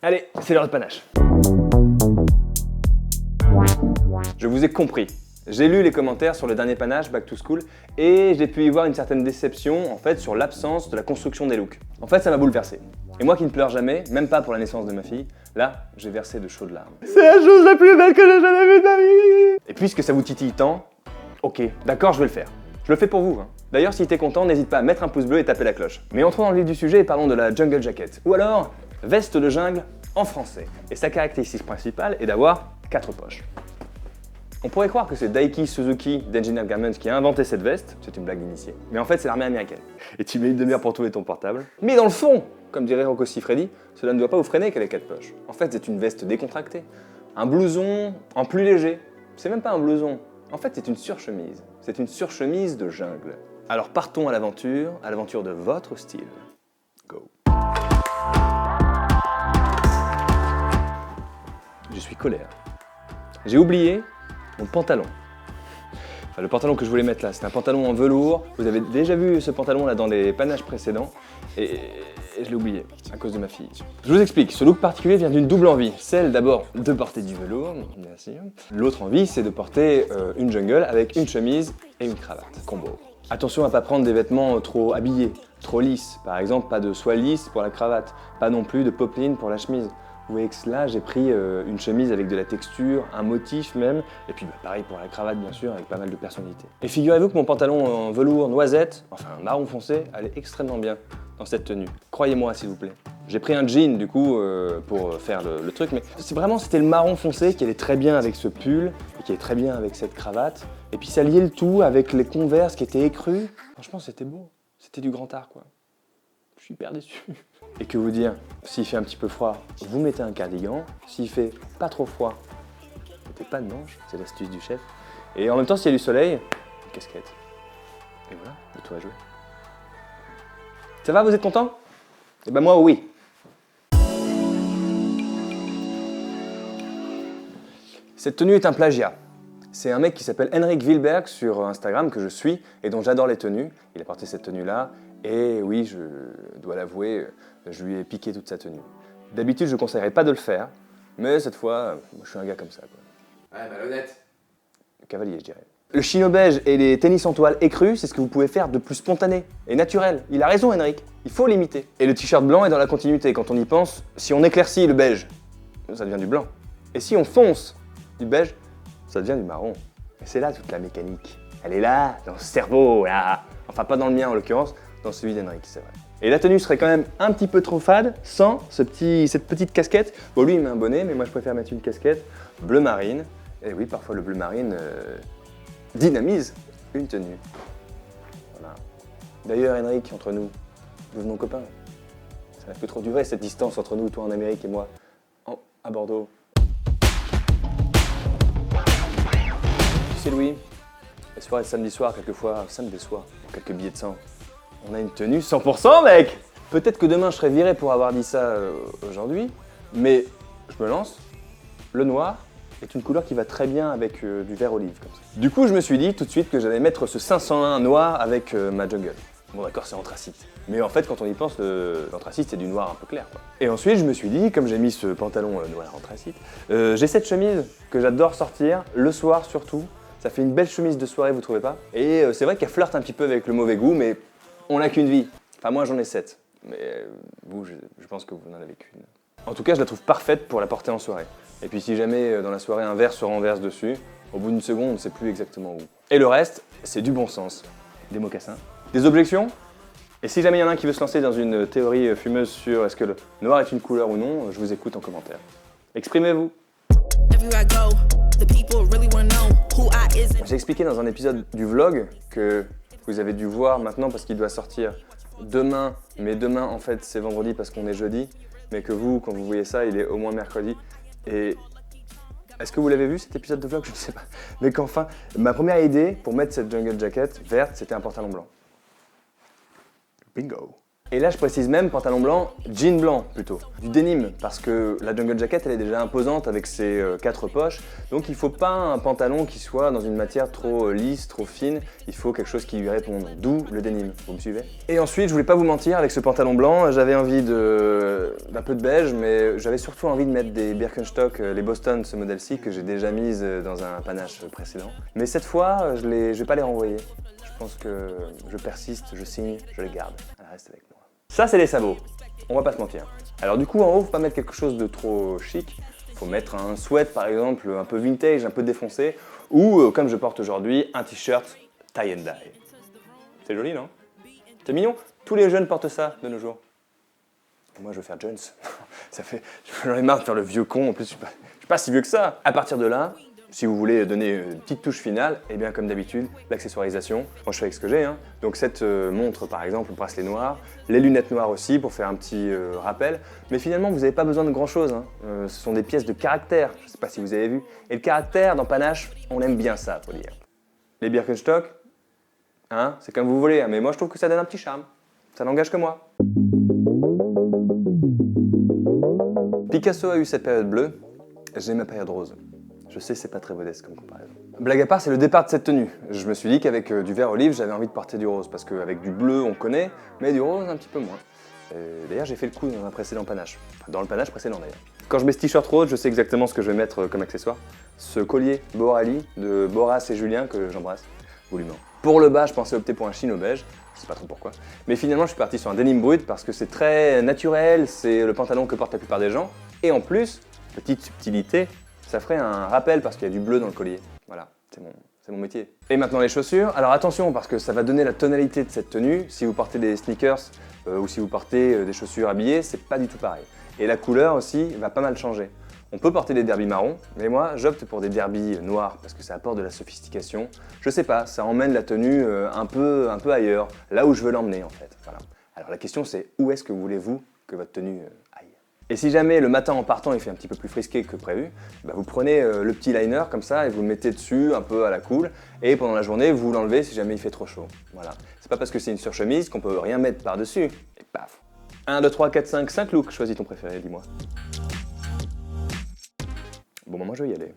Allez, c'est l'heure de panache. Je vous ai compris. J'ai lu les commentaires sur le dernier panache Back to School et j'ai pu y voir une certaine déception en fait sur l'absence de la construction des looks. En fait, ça m'a bouleversé. Et moi qui ne pleure jamais, même pas pour la naissance de ma fille, là, j'ai versé de chaudes larmes. C'est la chose la plus belle que j'ai jamais vue de ma vie. Et puisque ça vous titille tant, ok, d'accord, je vais le faire. Je le fais pour vous. D'ailleurs, si t'es content, n'hésite pas à mettre un pouce bleu et taper la cloche. Mais entrons dans le vif du sujet et parlons de la Jungle Jacket. Ou alors, veste de jungle en français. Et sa caractéristique principale est d'avoir 4 poches. On pourrait croire que c'est Daiki Suzuki d'Engineer Garments qui a inventé cette veste, c'est une blague d'initié. Mais en fait, c'est l'armée américaine. Et tu mets une demi-heure pour trouver ton portable. Mais dans le fond, comme dirait Rocco Siffredi, cela ne doit pas vous freiner qu'elle ait 4 poches. En fait, c'est une veste décontractée. Un blouson en plus léger. C'est même pas un blouson. En fait, c'est une surchemise. C'est une surchemise de jungle. Alors partons à l'aventure de votre style. Go. Je suis colère. J'ai oublié mon pantalon. Enfin, le pantalon que je voulais mettre là, c'est un pantalon en velours. Vous avez déjà vu ce pantalon là dans les panaches précédents. Et je l'ai oublié à cause de ma fille. Je vous explique, ce look particulier vient d'une double envie. Celle d'abord de porter du velours, bien sûr. L'autre envie, c'est de porter une jungle avec une chemise et une cravate, combo. Attention à ne pas prendre des vêtements trop habillés, trop lisses. Par exemple, pas de soie lisse pour la cravate, pas non plus de popeline pour la chemise. Vous voyez que là, j'ai pris une chemise avec de la texture, un motif même, et puis pareil pour la cravate bien sûr, avec pas mal de personnalité. Et figurez-vous que mon pantalon en velours noisette, enfin marron foncé, allait extrêmement bien dans cette tenue. Croyez-moi s'il vous plaît. J'ai pris un jean du coup pour faire le truc, mais c'était le marron foncé qui allait très bien avec ce pull, et qui allait très bien avec cette cravate, et puis ça liait le tout avec les Converse qui étaient écrus. Franchement c'était beau, c'était du grand art quoi. Je suis hyper déçu. Et que vous dire, s'il fait un petit peu froid, vous mettez un cardigan. S'il fait pas trop froid, mettez pas de manches, c'est l'astuce du chef. Et en même temps, s'il y a du soleil, une casquette. Et voilà, de tout à jouer. Ça va, vous êtes content? Eh ben moi, oui. Cette tenue est un plagiat. C'est un mec qui s'appelle Henrik Wilberg sur Instagram que je suis et dont j'adore les tenues. Il a porté cette tenue-là. Et oui, je dois l'avouer, je lui ai piqué toute sa tenue. D'habitude, je ne conseillerais pas de le faire, mais cette fois, je suis un gars comme ça, quoi. Ouais, malhonnête. Cavalier, je dirais. Le chino beige et les tennis en toile écrus, c'est ce que vous pouvez faire de plus spontané et naturel. Il a raison, Henrik, il faut l'imiter. Et le t-shirt blanc est dans la continuité. Quand on y pense, si on éclaircit le beige, ça devient du blanc. Et si on fonce du beige, ça devient du marron. Et c'est là toute la mécanique. Elle est là, dans le cerveau, là. Enfin, pas dans le mien en l'occurrence, dans celui d'Henrik, c'est vrai. Et la tenue serait quand même un petit peu trop fade sans cette petite casquette. Bon, lui, il met un bonnet, mais moi, je préfère mettre une casquette bleu marine. Et oui, parfois, le bleu marine dynamise une tenue. Voilà. D'ailleurs, Henrik, entre nous, devenons copains. Ça n'a plus trop duré, cette distance entre nous, toi en Amérique et moi à Bordeaux. Tu sais, Louis, les soirées de samedi soir, quelquefois, ça me déçoit. Quelques billets de sang. On a une tenue 100% mec. Peut-être que demain je serai viré pour avoir dit ça aujourd'hui, mais je me lance. Le noir est une couleur qui va très bien avec du vert olive comme ça. Du coup je me suis dit tout de suite que j'allais mettre ce 501 noir avec ma jungle. Bon d'accord c'est anthracite, mais en fait quand on y pense l'anthracite c'est du noir un peu clair quoi. Et ensuite je me suis dit comme j'ai mis ce pantalon noir anthracite, j'ai cette chemise que j'adore sortir, le soir surtout. Ça fait une belle chemise de soirée, vous trouvez pas? Et c'est vrai qu'elle flirte un petit peu avec le mauvais goût, mais on n'a qu'une vie. Enfin, moi, j'en ai 7. Mais vous, je pense que vous n'en avez qu'une. En tout cas, je la trouve parfaite pour la porter en soirée. Et puis, si jamais, dans la soirée, un verre se renverse dessus, au bout d'une seconde, on ne sait plus exactement où. Et le reste, c'est du bon sens. Des mocassins. Des objections? Et si jamais il y en a un qui veut se lancer dans une théorie fumeuse sur est-ce que le noir est une couleur ou non, je vous écoute en commentaire. Exprimez-vous. J'ai expliqué dans un épisode du vlog que vous avez dû voir maintenant parce qu'il doit sortir demain, mais demain en fait c'est vendredi parce qu'on est jeudi, mais que vous, quand vous voyez ça, il est au moins mercredi. Et est-ce que vous l'avez vu cet épisode de vlog? Je ne sais pas. Mais qu'enfin, ma première idée pour mettre cette jungle jacket verte, c'était un pantalon blanc. Bingo! Et là, je précise même pantalon blanc, jean blanc plutôt. Du denim, parce que la jungle jacket, elle est déjà imposante avec ses 4 poches. Donc il ne faut pas un pantalon qui soit dans une matière trop lisse, trop fine. Il faut quelque chose qui lui réponde, d'où le denim. Vous me suivez? Et ensuite, je voulais pas vous mentir, avec ce pantalon blanc, j'avais envie d'un peu de beige, mais j'avais surtout envie de mettre des Birkenstock, les Boston, ce modèle-ci, que j'ai déjà mise dans un panache précédent. Mais cette fois, je vais pas les renvoyer. Je pense que je persiste, je signe, je les garde. Elle reste avec moi. Ça, c'est les sabots. On va pas se mentir. Alors du coup, en haut, faut pas mettre quelque chose de trop chic. Faut mettre un sweat, par exemple, un peu vintage, un peu défoncé. Ou, comme je porte aujourd'hui, un t-shirt tie and dye. C'est joli, non? C'est mignon. Tous les jeunes portent ça de nos jours. Moi, je veux faire Jones. J'en ai marre de faire le vieux con. En plus, je suis pas si vieux que ça. À partir de là, si vous voulez donner une petite touche finale, et bien comme d'habitude, l'accessoirisation. Moi je fais avec ce que j'ai, hein. Donc cette montre par exemple, le bracelet noir, les lunettes noires aussi pour faire un petit rappel. Mais finalement vous n'avez pas besoin de grand chose, hein. Ce sont des pièces de caractère, je ne sais pas si vous avez vu. Et le caractère dans Panache, on aime bien ça, faut dire. Les Birkenstock, hein, c'est comme vous voulez, hein, mais moi je trouve que ça donne un petit charme. Ça n'engage que moi. Picasso a eu cette période bleue, j'ai ma période rose. Je sais, c'est pas très modeste comme comparaison. Blague à part, c'est le départ de cette tenue. Je me suis dit qu'avec du vert olive, j'avais envie de porter du rose, parce qu'avec du bleu, on connaît, mais du rose, un petit peu moins. D'ailleurs, j'ai fait le coup dans un précédent panache. Enfin, dans le panache précédent, d'ailleurs. Quand je mets ce t-shirt rose, je sais exactement ce que je vais mettre comme accessoire. Ce collier Borali de Boras et Julien, que j'embrasse goulûment. Pour le bas, je pensais opter pour un chino beige, je sais pas trop pourquoi. Mais finalement, je suis parti sur un denim brut, parce que c'est très naturel, c'est le pantalon que portent la plupart des gens. Et en plus, petite subtilité, ça ferait un rappel parce qu'il y a du bleu dans le collier. Voilà, c'est mon métier. Et maintenant les chaussures. Alors attention parce que ça va donner la tonalité de cette tenue. Si vous portez des sneakers ou si vous portez des chaussures habillées, c'est pas du tout pareil. Et la couleur aussi va pas mal changer. On peut porter des derbys marrons, mais moi j'opte pour des derbys noirs parce que ça apporte de la sophistication. Je sais pas, ça emmène la tenue un peu ailleurs, là où je veux l'emmener en fait. Voilà. Alors la question c'est où est-ce que voulez-vous que votre tenue aille? Et si jamais le matin en partant il fait un petit peu plus frisqué que prévu, bah vous prenez le petit liner comme ça et vous le mettez dessus un peu à la cool et pendant la journée vous l'enlevez si jamais il fait trop chaud. Voilà. C'est pas parce que c'est une surchemise qu'on peut rien mettre par-dessus et paf. 1, 2, 3, 4, 5 looks, choisis ton préféré, dis-moi. Bon bah moi je vais y aller.